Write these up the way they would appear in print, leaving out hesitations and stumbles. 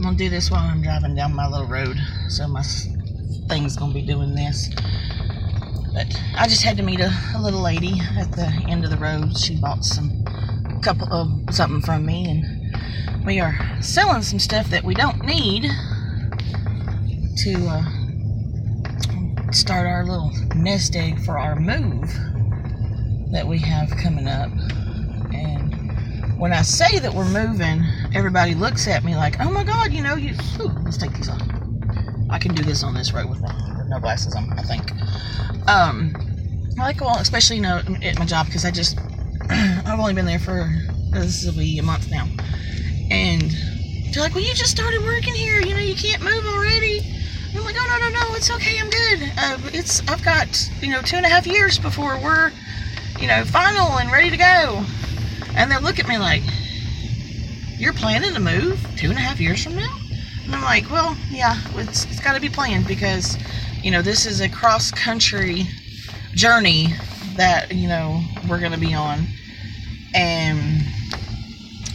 I'm gonna do this while I'm driving down my little road, so my thing's gonna be doing this. But I just had to meet a little lady at the end of the road. She bought something from me, and we are selling some stuff that we don't need to start our little nest egg for our move that we have coming up. And when I say that we're moving, everybody looks at me like, oh my God, let's take these off. I can do this on this road with no glasses on, I think. Especially, at my job, because I've only been there this will be a month now. And they're like, well, you just started working here, you can't move already. And I'm like, oh, no, it's okay, I'm good. I've got, 2.5 years before we're, final and ready to go. And they look at me like, you're planning to move 2.5 years from now? And I'm like, well, yeah, it's got to be planned, because, this is a cross-country journey that, we're going to be on. And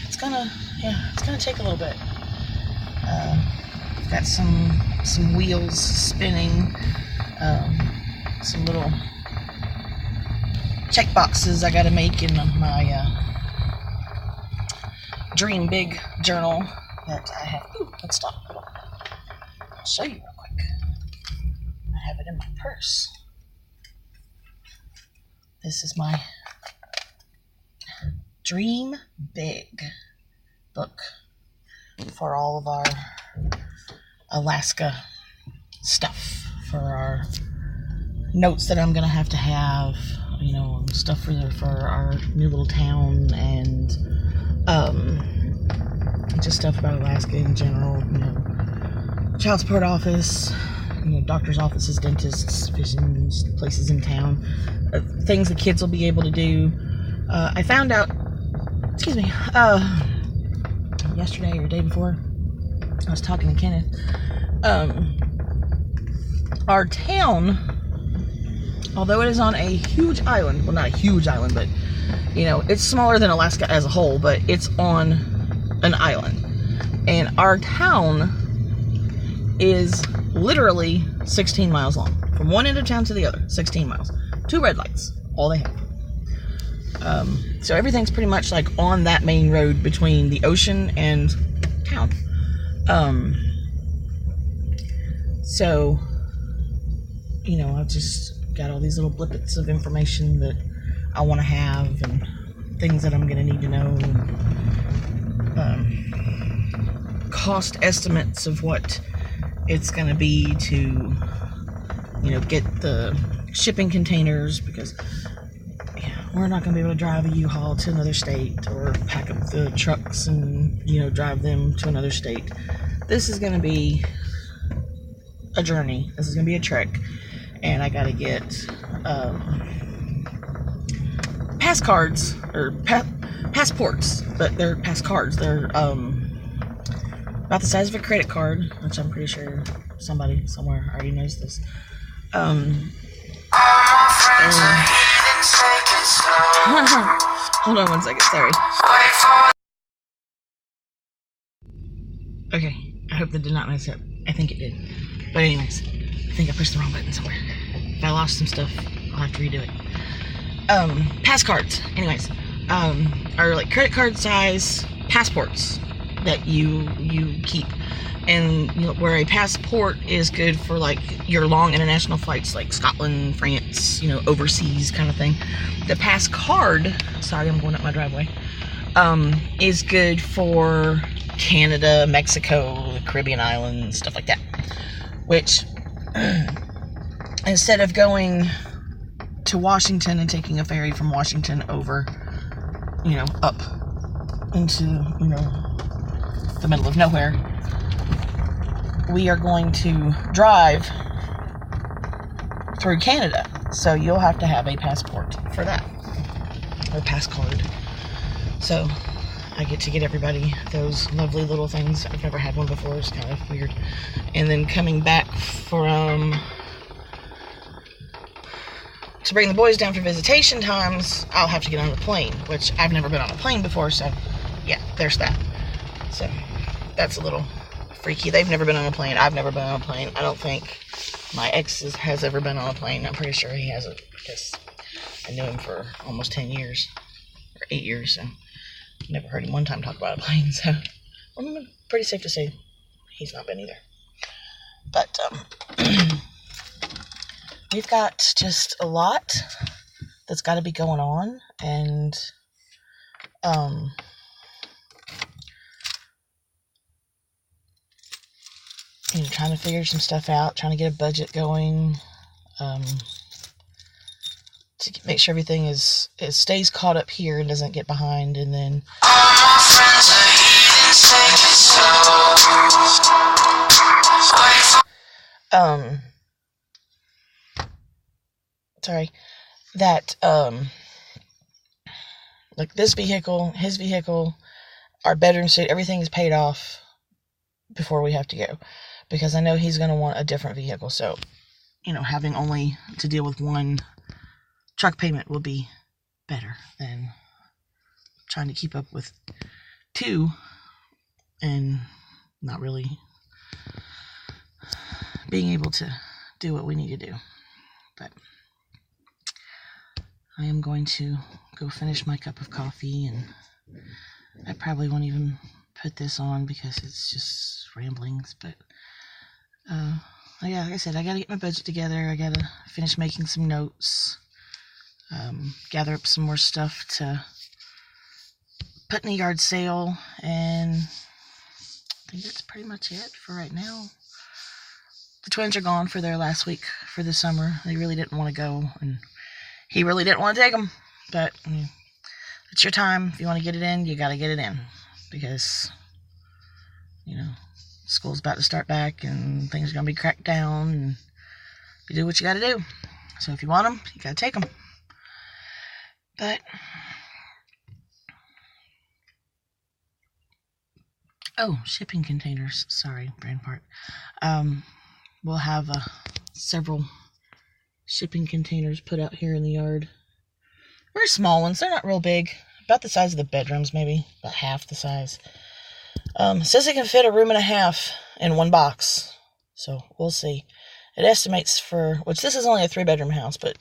it's going to take a little bit. I've got some wheels spinning, some little check boxes I got to make in my Dream Big journal that I have. Ooh, let's stop. I'll show you real quick. I have it in my purse. This is my Dream Big book for all of our Alaska stuff, for our notes that I'm going to have, stuff for our new little town, and just stuff about Alaska in general, child support office, doctor's offices, dentists, fishing places in town, things the kids will be able to do. I found out, yesterday or day before, I was talking to Kenneth. Our town, although it is on a huge island, well, not a huge island, but it's smaller than Alaska as a whole, but it's on an island. And our town is literally 16 miles long. From one end of town to the other, 16 miles. 2 red lights, all they have. So everything's pretty much like on that main road between the ocean and town. So, I've just got all these little blippets of information that I want to have, and things that I'm going to need to know, and cost estimates of what it's going to be to, get the shipping containers, because we're not going to be able to drive a U-Haul to another state, or pack up the trucks and, drive them to another state. This is going to be a journey. This is going to be a trek. And I got to get pass cards, or passports, but they're pass cards. They're about the size of a credit card, which I'm pretty sure somebody somewhere already knows this. Hold on one second, sorry. Okay, I hope that did not mess up. I think it did. But anyways, I think I pushed the wrong button somewhere. If I lost some stuff, I'll have to redo it. Pass cards, anyways, are like credit card size passports that you keep. And where a passport is good for like your long international flights, like Scotland, France, overseas kind of thing. The pass card, sorry, I'm going up my driveway, is good for Canada, Mexico, the Caribbean islands, stuff like that. Which, instead of going to Washington and taking a ferry from Washington over, up into, the middle of nowhere, we are going to drive through Canada. So you'll have to have a passport for that, or pass card. So I get to get everybody those lovely little things. I've never had one before. It's kind of weird. And then coming back to bring the boys down for visitation times, I'll have to get on the plane, which I've never been on a plane before, so yeah, there's that. So that's a little freaky. They've never been on a plane. I've never been on a plane. I don't think my ex has ever been on a plane. I'm pretty sure he hasn't, because I knew him for almost 10 years, or 8 years, so I've never heard him one time talk about a plane, so I'm pretty safe to say he's not been either. But we've got just a lot that's got to be going on, and trying to figure some stuff out, trying to get a budget going, to make sure everything it stays caught up here and doesn't get behind, and then like this vehicle, his vehicle, our bedroom suite, everything is paid off before we have to go, because I know he's going to want a different vehicle. So, having only to deal with one truck payment will be better than trying to keep up with two and not really being able to do what we need to do. But I am going to go finish my cup of coffee, and I probably won't even put this on because it's just ramblings. But like I said, I gotta get my budget together. I gotta finish making some notes, gather up some more stuff to put in the yard sale, and I think that's pretty much it for right now. The twins are gone for their last week for the summer. They really didn't want to go, and he really didn't want to take them, but it's your time. If you want to get it in, you got to get it in, because school's about to start back and things are going to be cracked down, and you do what you got to do. So if you want them, you got to take them. But shipping containers. Sorry, brain fart. We'll have several shipping containers put out here in the yard. Very small ones. They're not real big. About the size of the bedrooms, maybe. About half the size. It says it can fit a room and a half in one box. So, we'll see. It estimates which this is only a 3-bedroom house, but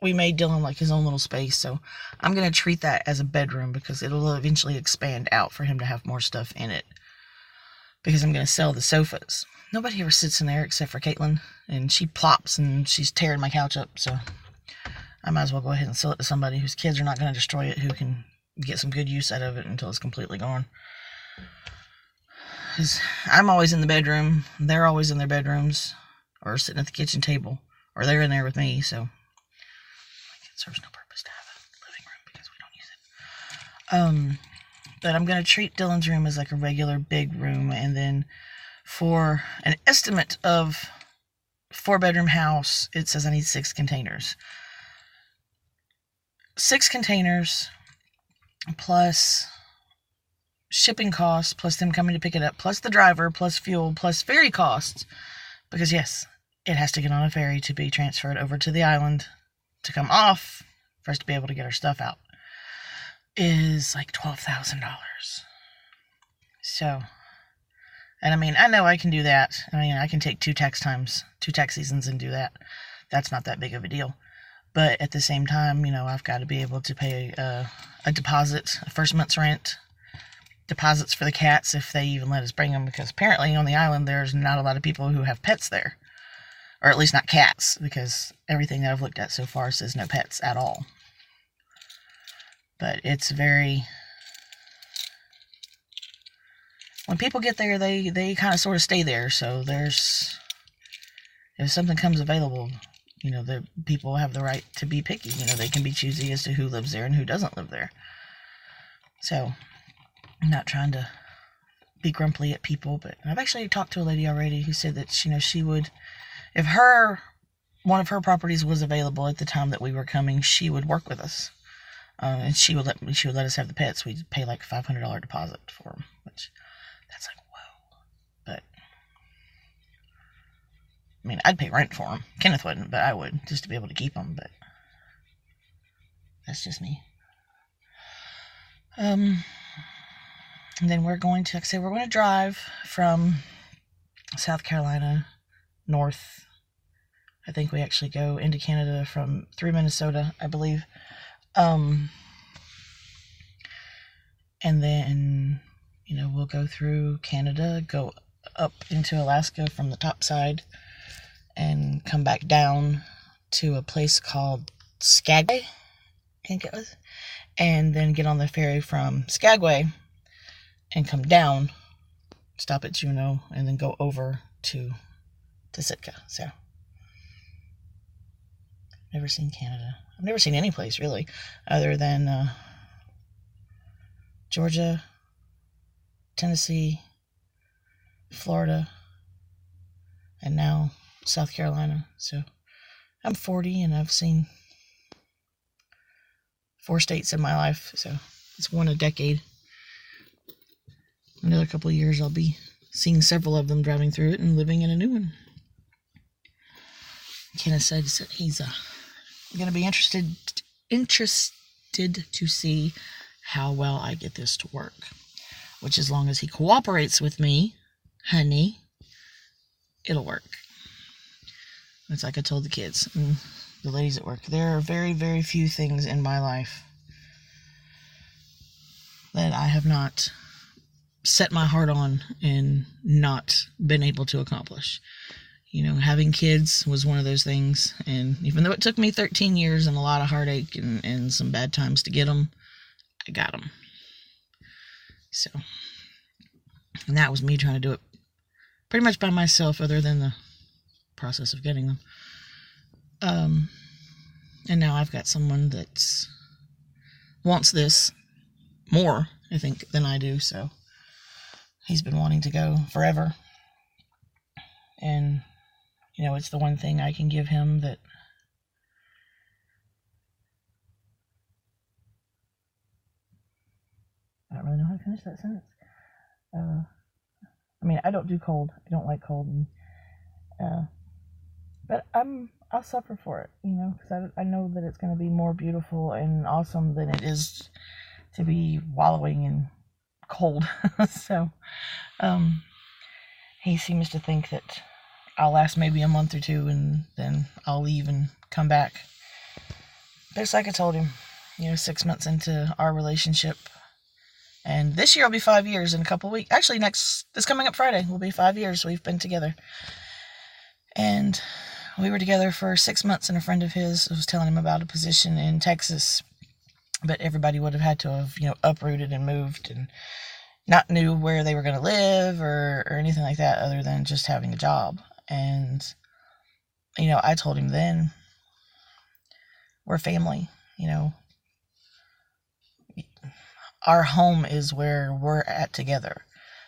we made Dylan like his own little space. So, I'm going to treat that as a bedroom, because it'll eventually expand out for him to have more stuff in it. Because I'm going to sell the sofas. Nobody ever sits in there except for Caitlin, and she plops and she's tearing my couch up, so I might as well go ahead and sell it to somebody whose kids are not going to destroy it, who can get some good use out of it until it's completely gone. Because I'm always in the bedroom, they're always in their bedrooms, or sitting at the kitchen table, or they're in there with me, so it serves no purpose to have a living room because we don't use it. But I'm going to treat Dylan's room as like a regular big room, and then for an estimate of 4-bedroom house, it says I need 6 containers. 6 containers plus shipping costs, plus them coming to pick it up, plus the driver, plus fuel, plus ferry costs. Because yes, it has to get on a ferry to be transferred over to the island to come off for us to be able to get our stuff out. Is like $12,000. So, and I know I can do that. I can take 2 tax seasons and do that. That's not that big of a deal. But at the same time, I've got to be able to pay a deposit, a first month's rent, deposits for the cats if they even let us bring them, because apparently on the island there's not a lot of people who have pets there. Or at least not cats, because everything that I've looked at so far says no pets at all. But it's when people get there, they kind of sort of stay there. So if something comes available, the people have the right to be picky. They can be choosy as to who lives there and who doesn't live there. So I'm not trying to be grumpy at people, but I've actually talked to a lady already who said that, she would, if one of her properties was available at the time that we were coming, she would work with us. And she would let us have the pets. We'd pay like $500 deposit for them, which that's like, whoa. But I'd pay rent for them. Kenneth wouldn't, but I would, just to be able to keep them. But that's just me. And then we're going to drive from South Carolina, north. I think we actually go into Canada through Minnesota, I believe. And then, we'll go through Canada, go up into Alaska from the top side, and come back down to a place called Skagway, I think it was, and then get on the ferry from Skagway and come down, stop at Juneau, and then go over to Sitka. So, never seen Canada. I've never seen any place really, other than Georgia, Tennessee, Florida, and now South Carolina. So I'm 40 and I've seen 4 states in my life, so it's one a decade. Another couple of years I'll be seeing several of them, driving through it and living in a new one. Kenneth said he's going to be interested to see how well I get this to work, which, as long as he cooperates with me, honey, it'll work. It's like I told the kids and the ladies at work, there are very, very few things in my life that I have not set my heart on and not been able to accomplish. Having kids was one of those things, and even though it took me 13 years and a lot of heartache and some bad times to get them, I got them. So, and that was me trying to do it pretty much by myself, other than the process of getting them. And now I've got someone that wants this more, I think, than I do, so he's been wanting to go forever. And, it's the one thing I can give him that I don't really know how to finish that sentence. I don't do cold. I don't like cold. But I'll suffer for it, because I know that it's going to be more beautiful and awesome than it is to be wallowing in cold. So, he seems to think that I'll last maybe a month or two and then I'll leave and come back. But it's like I told him, 6 months into our relationship, and this year will be 5 years in a couple of weeks. Actually, this coming up Friday will be 5 years we've been together. And we were together for 6 months, and a friend of his was telling him about a position in Texas, but everybody would have had to have, uprooted and moved and not knew where they were going to live or anything like that, other than just having a job. And, I told him then, we're family, our home is where we're at together,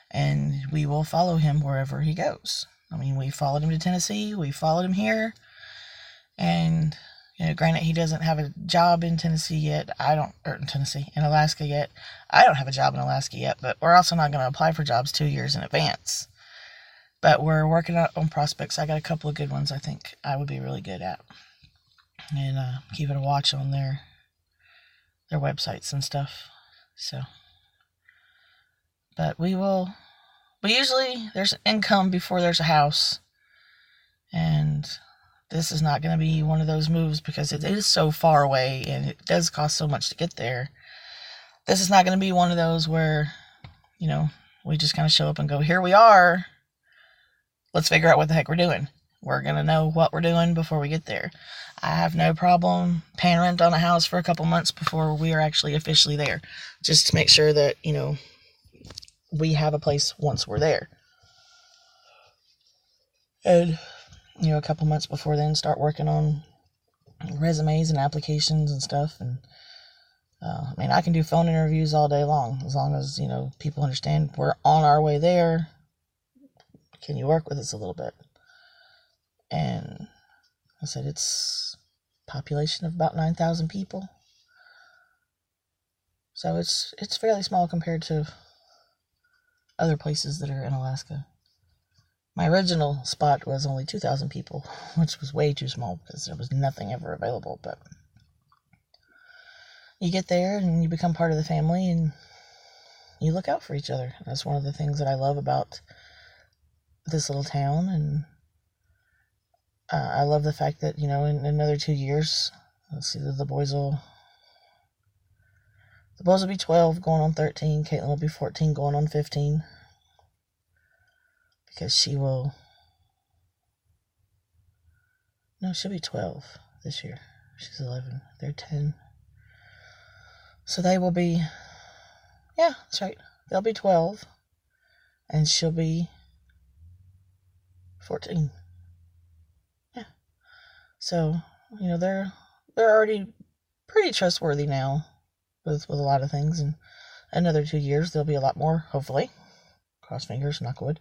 and we will follow him wherever he goes. We followed him to Tennessee, we followed him here, and, granted, he doesn't have a job in Tennessee yet. In Alaska yet. I don't have a job in Alaska yet, but we're also not going to apply for jobs 2 years in advance. But we're working on prospects. I got a couple of good ones I think I would be really good at. And keeping a watch on their websites and stuff. So, but usually there's an income before there's a house. And this is not going to be one of those moves because it is so far away and it does cost so much to get there. This is not going to be one of those where, we just kind of show up and go, here we are. Let's figure out what the heck we're doing. We're going to know what we're doing before we get there. I have no problem paying rent on a house for a couple months before we are actually officially there, just to make sure that, we have a place once we're there. And, a couple months before then, start working on resumes and applications and stuff. And, I can do phone interviews all day long, as long as, people understand we're on our way there. Can you work with us a little bit? And I said, it's population of about 9,000 people. So it's fairly small compared to other places that are in Alaska. My original spot was only 2,000 people, which was way too small because there was nothing ever available. But you get there and you become part of the family and you look out for each other. That's one of the things that I love about this little town, and I love the fact that, in another 2 years, let's see, the boys will be 12 going on 13. Caitlin will be 14 going on 15, because she'll be 12 this year. She's 11. They're 10. So they will be, yeah, that's right. They'll be 12, and she'll be 14. Yeah. So, they're already pretty trustworthy now with a lot of things. And another 2 years, they'll be a lot more, hopefully. Cross fingers, knock wood.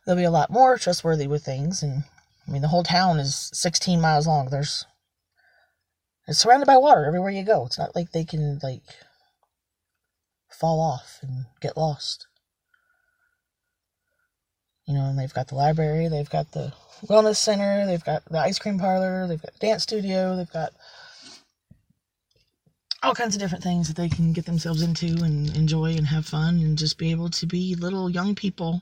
They'll be a lot more trustworthy with things. And, the whole town is 16 miles long. It's surrounded by water everywhere you go. It's not like they can, fall off and get lost. And they've got the library, they've got the wellness center, they've got the ice cream parlor, they've got the dance studio, they've got all kinds of different things that they can get themselves into and enjoy and have fun and just be able to be little young people,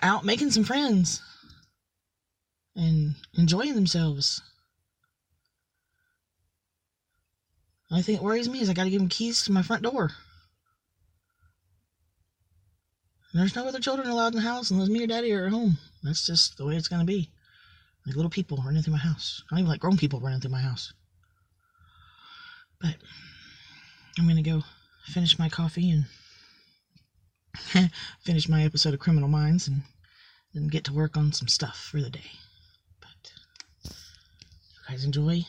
out making some friends and enjoying themselves. The only thing that worries me is I got to give them keys to my front door. And there's no other children allowed in the house unless me or Daddy are at home. That's just the way it's going to be. Like little people running through my house. I don't even like grown people running through my house. But I'm going to go finish my coffee and finish my episode of Criminal Minds and then get to work on some stuff for the day. But you guys enjoy.